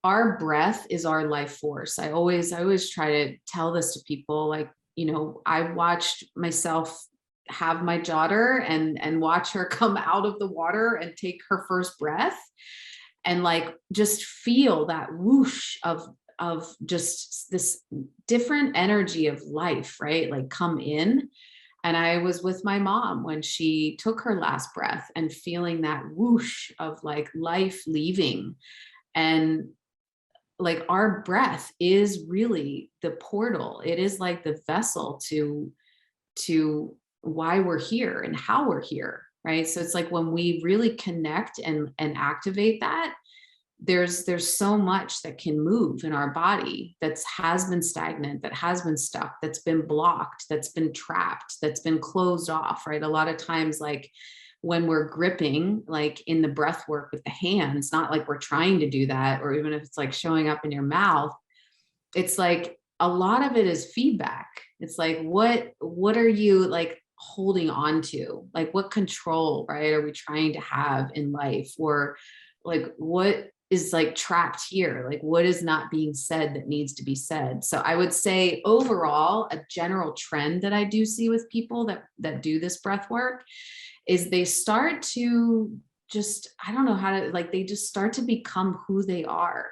our breath is our life force. I always try to tell this to people, like, I watched myself have my daughter and watch her come out of the water and take her first breath, and like just feel that whoosh of just this different energy of life, right? Like come in. And I was with my mom when she took her last breath and feeling that whoosh of like life leaving. And like our breath is really the portal. It is like the vessel to why we're here and how we're here, right? So it's like when we really connect and activate that, there's so much that can move in our body that has been stagnant, that has been stuck, that's been blocked, that's been trapped, that's been closed off, right? A lot of times, like when we're gripping, like in the breath work with the hands, not like we're trying to do that, or even if it's like showing up in your mouth, it's like a lot of it is feedback. It's like, what are you like holding on to? Like what control, right, are we trying to have in life? Or like what is like trapped here? Like what is not being said that needs to be said? So I would say overall, a general trend that I do see with people that do this breath work is they start to just, I don't know how to, like, they just start to become who they are.